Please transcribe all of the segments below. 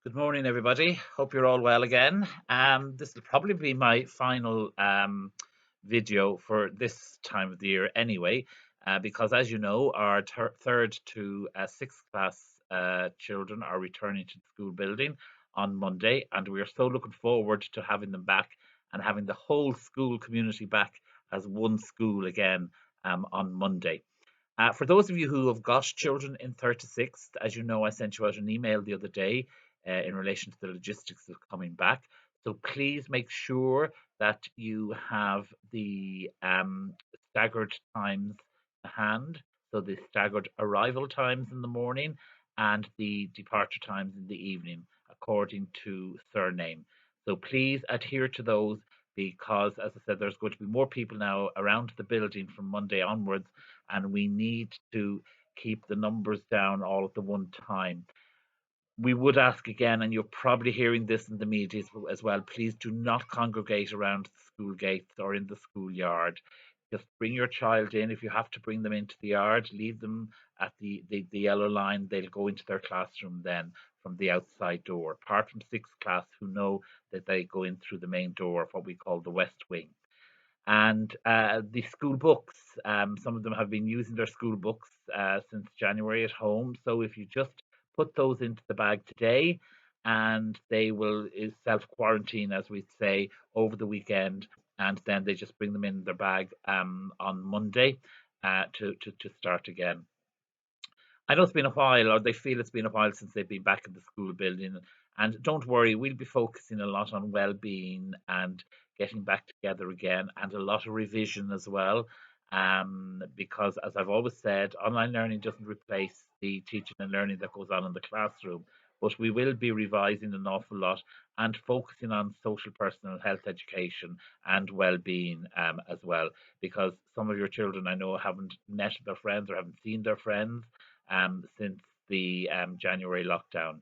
Good morning, everybody. Hope you're all well again. This will probably be my final video for this time of the year, anyway, because as you know, our third to sixth class children are returning to the school building on Monday, and we are so looking forward to having them back and having the whole school community back as one school again on Monday. For those of you who have got children in 36th, as you know, I sent you out an email the other day in relation to the logistics of coming back. So please make sure that you have the staggered times to hand. So the staggered arrival times in the morning and the departure times in the evening, according to surname. So please adhere to those because, as I said, there's going to be more people now around the building from Monday onwards, and we need to keep the numbers down all at the one time. We would ask again, and you're probably hearing this in the media as well, please do not congregate around the school gates or in the schoolyard. Just bring your child in. If you have to bring them into the yard, leave them at the yellow line. They'll go into their classroom then from the outside door, apart from sixth class who know that they go in through the main door of what we call the west wing. And the school books, some of them have been using their school books since January at home. So if you just put those into the bag today, and they will self quarantine, as we say, over the weekend, and then they just bring them in their bag on Monday to start again. I know it's been a while, or they feel it's been a while since they've been back in the school building. And don't worry, we'll be focusing a lot on well-being and getting back together again, and a lot of revision as well. Because, as I've always said, online learning doesn't replace the teaching and learning that goes on in the classroom. But we will be revising an awful lot and focusing on social personal health education and well-being as well. Because some of your children, I know, haven't met their friends or haven't seen their friends since the January lockdown.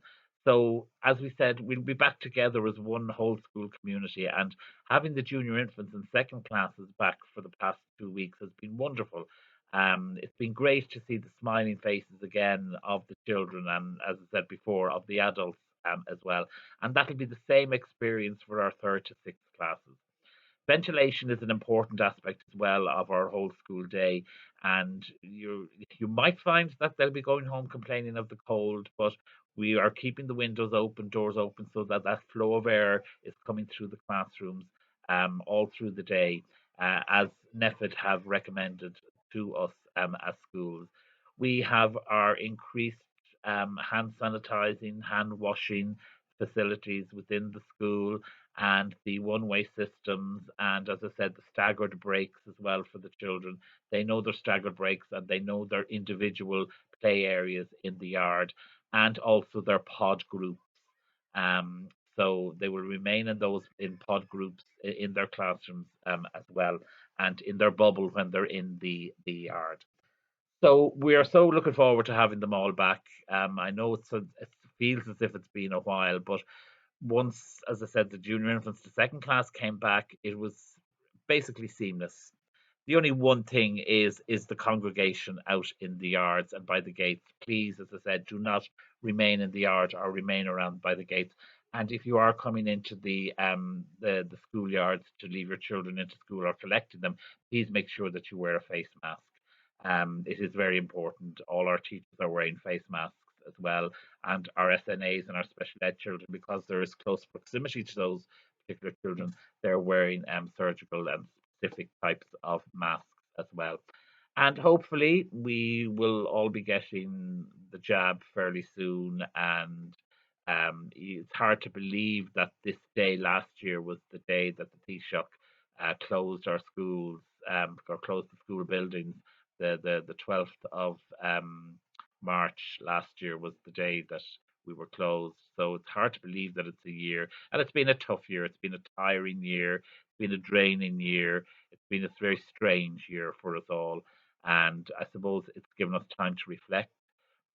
So, as we said, we'll be back together as one whole school community, and having the junior infants and second classes back for the past 2 weeks has been wonderful. It's been great to see the smiling faces again of the children, and as I said before, of the adults as well. And that'll be the same experience for our third to sixth classes. Ventilation is an important aspect as well of our whole school day, and you might find that they'll be going home complaining of the cold, but we are keeping the windows open, doors open, so that that flow of air is coming through the classrooms all through the day, as NEFID have recommended to us as schools. We have our increased hand sanitizing, hand washing facilities within the school, and the one-way systems, and as I said, the staggered breaks as well for the children. They know their staggered breaks and they know their individual play areas in the yard, and also their pod groups. Um, so they will remain in those in pod groups in their classrooms as well, and in their bubble when they're in the yard. So we are so looking forward to having them all back. I know it feels as if it's been a while, but once, as I said, the junior infants to second class came back, it was basically seamless. The only one thing is the congregation out in the yards and by the gates. Please, as I said, do not remain in the yard or remain around by the gates. And if you are coming into the schoolyards to leave your children into school or collecting them, please make sure that you wear a face mask. It is very important. All our teachers are wearing face masks as well, and our SNAs and our special ed children, because there is close proximity to those particular children, they're wearing surgical and specific types of masks as well. And hopefully, we will all be getting the jab fairly soon. And it's hard to believe that this day last year was the day that the Taoiseach closed our schools or closed the school buildings. The 12th of March last year was the day that we were closed. So it's hard to believe that it's a year. And it's been a tough year. It's been a tiring year. It's been a draining year. It's been a very strange year for us all. And I suppose it's given us time to reflect.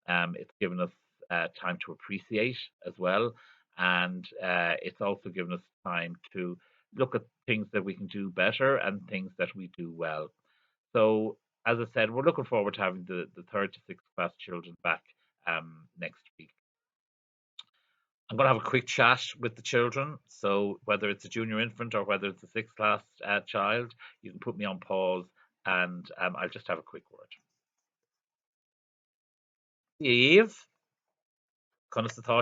It's given us time to appreciate as well. And it's also given us time to look at things that we can do better and things that we do well. So, as I said, we're looking forward to having the third to sixth class children back next week. I'm going to have a quick chat with the children. So whether it's a junior infant or whether it's a sixth class child, you can put me on pause and I'll just have a quick word. Eve,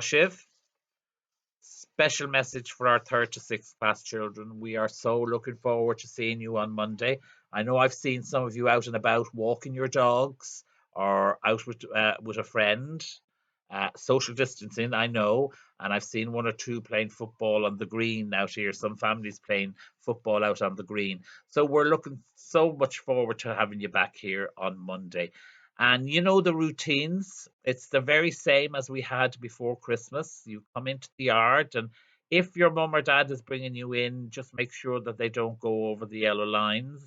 Shiv. Special message for our third to sixth class children. We are so looking forward to seeing you on Monday. I know I've seen some of you out and about walking your dogs or out with a friend. Social distancing, I know, and I've seen one or two playing football on the green out here. Some families playing football out on the green. So we're looking so much forward to having you back here on Monday. And you know the routines, it's the very same as we had before Christmas. You come into the yard, and if your mum or dad is bringing you in, just make sure that they don't go over the yellow lines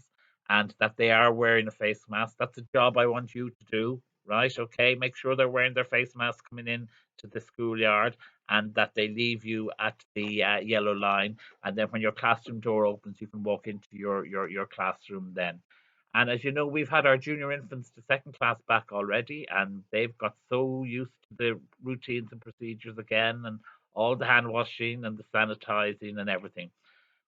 and that they are wearing a face mask. That's a job I want you to do, right? Okay, make sure they're wearing their face mask coming in to the schoolyard and that they leave you at the yellow line. And then when your classroom door opens, you can walk into your classroom then. And as you know, we've had our junior infants to second class back already, and they've got so used to the routines and procedures again, and all the hand washing and the sanitizing and everything.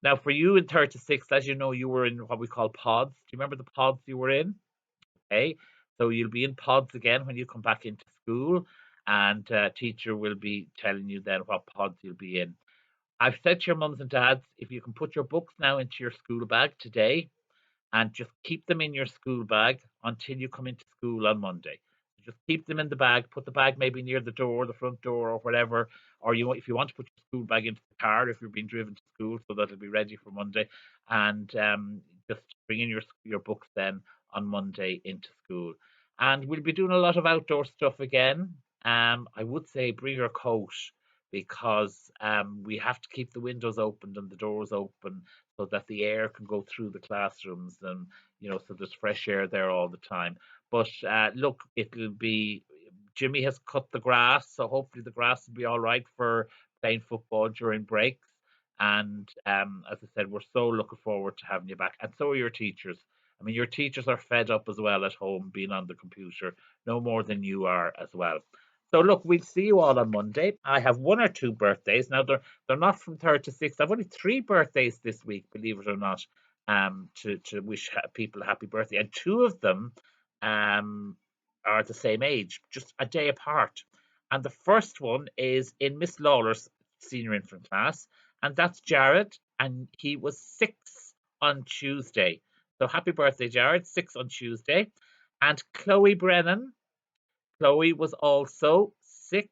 Now, for you in 36, as you know, you were in what we call pods. Do you remember the pods you were in? Okay, so you'll be in pods again when you come back into school, and teacher will be telling you then what pods you'll be in. I've said to your mums and dads, if you can put your books now into your school bag today, and just keep them in your school bag until you come into school on Monday. Just keep them in the bag. Put the bag maybe near the door, the front door, or whatever. Or if you want to put your school bag into the car if you're being driven to school, so that it'll be ready for Monday. And just bring in your books then on Monday into school. And we'll be doing a lot of outdoor stuff again. I would say bring your coat because we have to keep the windows open and the doors open so that the air can go through the classrooms and so there's fresh air there all the time. But look, it'll be Jimmy has cut the grass, so hopefully the grass will be all right for playing football during breaks. And as I said, we're so looking forward to having you back, and so are your teachers. I mean, your teachers are fed up as well at home being on the computer, no more than you are as well. So look, we'll see you all on Monday. I have one or two birthdays. Now they're not from third to sixth. I've only three birthdays this week, believe it or not, to wish people a happy birthday. And two of them um are the same age, just a day apart. And the first one is in Miss Lawler's senior infant class, and that's Jared, and he was 6 on Tuesday. So happy birthday, Jared, 6 on Tuesday. And Chloe Brennan, Chloe was also 6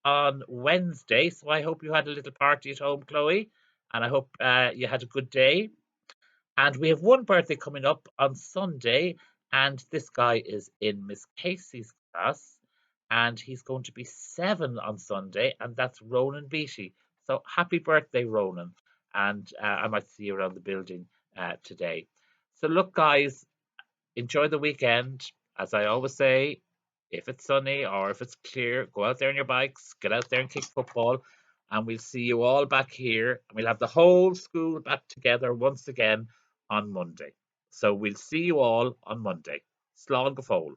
on Wednesday, so I hope you had a little party at home, Chloe, and I hope you had a good day. And we have one birthday coming up on Sunday, and this guy is in Miss Casey's class, and he's going to be 7 on Sunday, and that's Ronan Beatty. So happy birthday, Ronan, and I might see you around the building today. So look, guys, enjoy the weekend. As I always say, if it's sunny or if it's clear, go out there on your bikes, get out there and kick football, and we'll see you all back here. And we'll have the whole school back together once again on Monday. So we'll see you all on Monday. Slán go fóill.